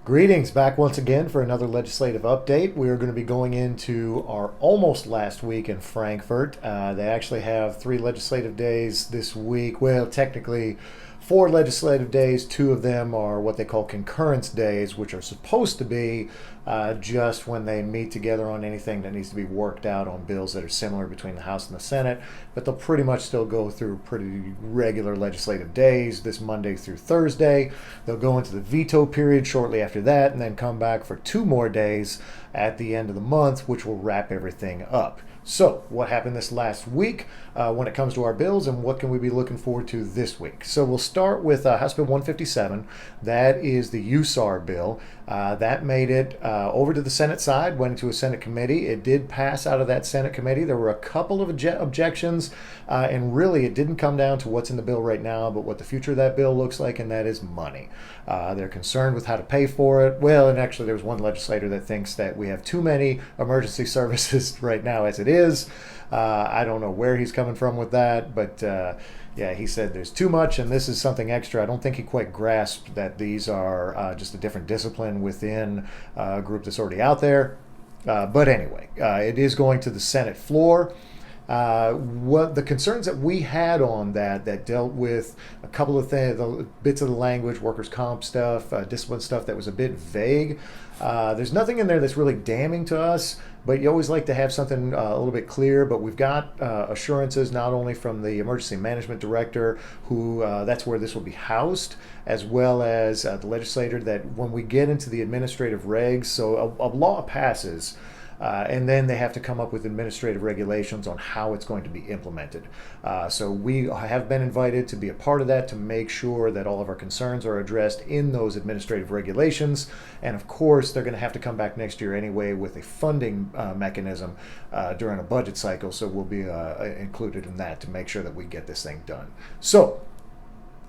Greetings, back once again for another legislative update. We are going to be going into our almost last week in Frankfurt. They actually have 3 legislative days this week. Well, technically, 4 legislative days. 2 of them are what they call concurrence days, which are supposed to be just when they meet together on anything that needs to be worked out on bills that are similar between the House and the Senate. But they'll pretty much still go through pretty regular legislative days this Monday through Thursday. They'll go into the veto period shortly after that and then come back for 2 more days at the end of the month, which will wrap everything up. So, what happened this last week when it comes to our bills, and what can we be looking forward to this week? So, we'll start with House Bill 157. That is the USAR bill. That made it over to the Senate side, went into a Senate committee. It did pass out of that Senate committee. There were a couple of objections, and really it didn't come down to what's in the bill right now, but what the future of that bill looks like, and that is money. They're concerned with how to pay for it. Well, and actually there's one legislator that thinks that we have too many emergency services right now as it is. I don't know where he's coming from with that, but yeah, he said there's too much and this is something extra. I don't think he quite grasped that these are just a different discipline within a group that's already out there. But anyway, it is going to the Senate floor. What the concerns that we had on that dealt with a couple of things, the bits of the language, workers' comp stuff, discipline stuff that was a bit vague. There's nothing in there that's really damning to us, but you always like to have something a little bit clear. But we've got assurances not only from the emergency management director, who that's where this will be housed, as well as the legislator, that when we get into the administrative regs, so a law passes. And then they have to come up with administrative regulations on how it's going to be implemented. So we have been invited to be a part of that to make sure that all of our concerns are addressed in those administrative regulations. And of course, they're going to have to come back next year anyway with a funding mechanism during a budget cycle. So we'll be included in that to make sure that we get this thing done. So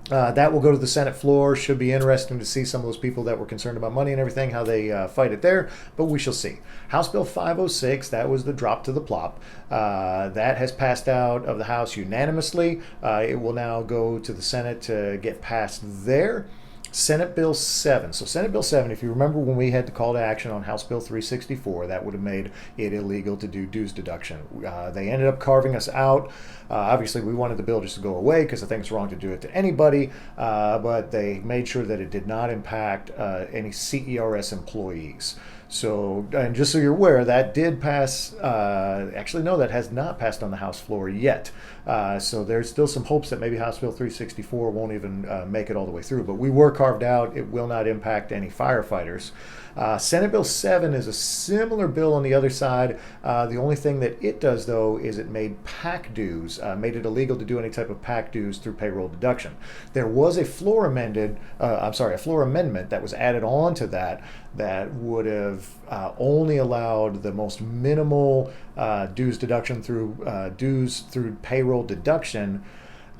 that will go to the Senate floor. Should be interesting to see some of those people that were concerned about money and everything, how they fight it there, but we shall see. House Bill 506, that was the drop to the plop. That has passed out of the House unanimously. It will now go to the Senate to get passed there. Senate Bill 7. So Senate Bill 7, if you remember when we had the call to action on House Bill 364, that would have made it illegal to do dues deduction. They ended up carving us out. Obviously, we wanted the bill just to go away because I think it's wrong to do it to anybody, but they made sure that it did not impact any CERS employees. So, and just so you're aware, that did pass. Actually, no, that has not passed on the House floor yet. So there's still some hopes that maybe House Bill 364 won't even make it all the way through. But we were carved out. It will not impact any firefighters. Senate Bill 7 is a similar bill on the other side. The only thing that it does, though, is it made PAC dues, made it illegal to do any type of PAC dues through payroll deduction. There was a floor amendment that was added on to that would have only allowed the most minimal dues deduction through payroll deduction.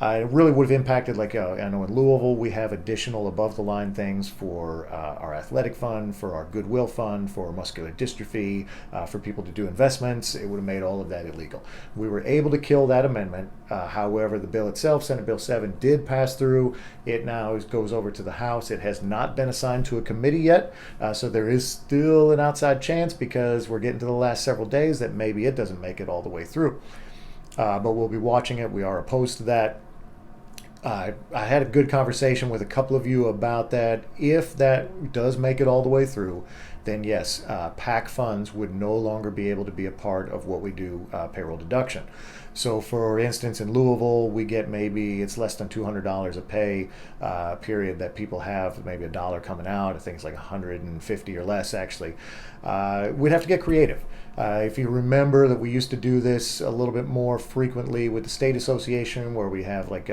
It really would have impacted, like I know in Louisville, we have additional above-the-line things for our athletic fund, for our goodwill fund, for muscular dystrophy, for people to do investments. It would have made all of that illegal. We were able to kill that amendment. However, the bill itself, Senate Bill 7, did pass through. It now goes over to the House. It has not been assigned to a committee yet, so there is still an outside chance, because we're getting to the last several days, that maybe it doesn't make it all the way through. But we'll be watching it. We are opposed to that. I had a good conversation with a couple of you about that. If that does make it all the way through, then yes, PAC funds would no longer be able to be a part of what we do payroll deduction. So for instance, in Louisville, we get maybe it's less than $200 a pay period that people have, maybe $1 coming out. I think it's like 150 or less actually. We'd have to get creative. If you remember that we used to do this a little bit more frequently with the state association, where we have like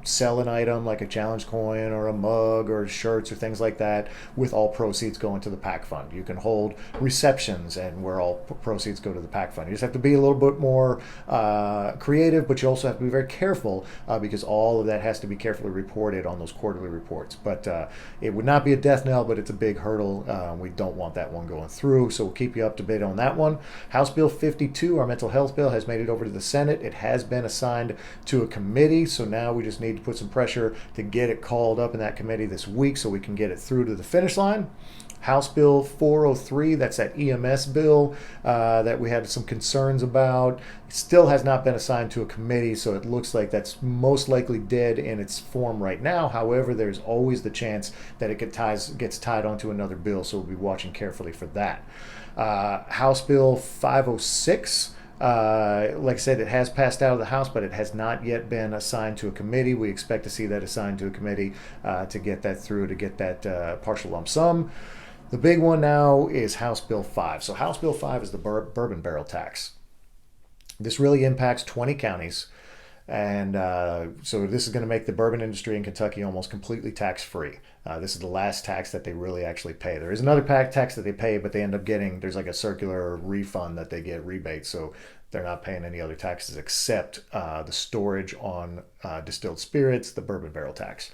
sell an item like a challenge coin or a mug or shirts or things like that, with all proceeds going to the PAC fund. You can hold receptions and where all proceeds go to the PAC fund. You just have to be a little bit more creative, but you also have to be very careful because all of that has to be carefully reported on those quarterly reports. But it would not be a death knell, but it's a big hurdle. We don't want that one going through, so we'll keep you up to date on that one. House Bill 52, our mental health bill, has made it over to the Senate. It has been assigned to a committee, so now we just need to put some pressure to get it called up in that committee this week so we can get it through to the finish line. House Bill 403, that's that EMS bill that we had some concerns about. It still has not been assigned to a committee, so it looks like that's most likely dead in its form right now. However, there's always the chance that it gets tied onto another bill, so we'll be watching carefully for that. House Bill 506. Like I said, it has passed out of the House, but it has not yet been assigned to a committee. We expect to see that assigned to a committee to get that through, to get that partial lump sum. The big one now is House Bill 5. So House Bill 5 is the bourbon barrel tax. This really impacts 20 counties. And so this is going to make the bourbon industry in Kentucky almost completely tax-free. This is the last tax that they really actually pay. There is another tax that they pay, but they end up getting, there's like a circular refund that they get rebates. So they're not paying any other taxes except the storage on distilled spirits, the bourbon barrel tax.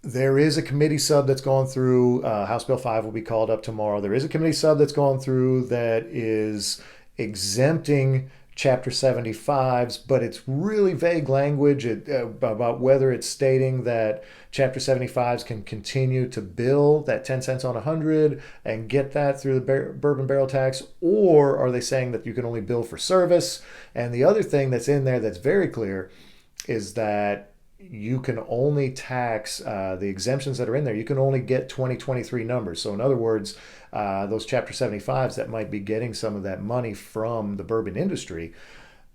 There is a committee sub that's gone through. House Bill 5 will be called up tomorrow. There is a committee sub that's gone through that is exempting Chapter 75s, but it's really vague language about whether it's stating that Chapter 75s can continue to bill that 10 cents on 100 and get that through the bourbon barrel tax, or are they saying that you can only bill for service? And the other thing that's in there that's very clear is that you can only tax the exemptions that are in there. You can only get 2023 numbers. So in other words, those Chapter 75s that might be getting some of that money from the bourbon industry,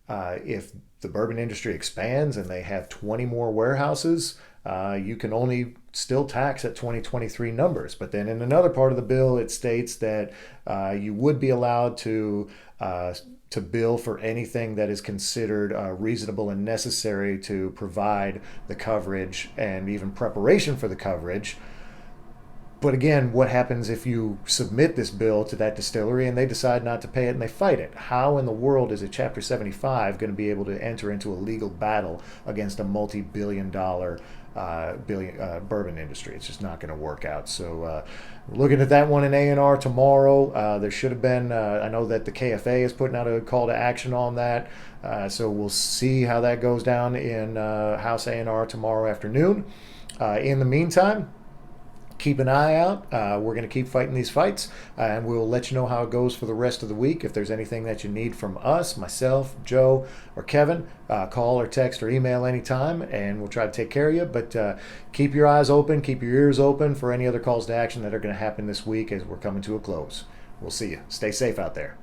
if the bourbon industry expands and they have 20 more warehouses, you can only still tax at 2023 numbers. But then in another part of the bill, it states that you would be allowed to bill for anything that is considered reasonable and necessary to provide the coverage and even preparation for the coverage. But again, what happens if you submit this bill to that distillery and they decide not to pay it and they fight it? How in the world is a Chapter 75 going to be able to enter into a legal battle against a multi-billion-dollar bourbon industry? It's just not going to work out. So we're looking at that one in A&R tomorrow. There should have been, I know that the KFA is putting out a call to action on that. So we'll see how that goes down in House A&R tomorrow afternoon. In the meantime, keep an eye out. We're going to keep fighting these fights, and we'll let you know how it goes for the rest of the week. If there's anything that you need from us, myself, Joe, or Kevin, call or text or email anytime, and we'll try to take care of you. But keep your eyes open, keep your ears open for any other calls to action that are going to happen this week as we're coming to a close. We'll see you. Stay safe out there.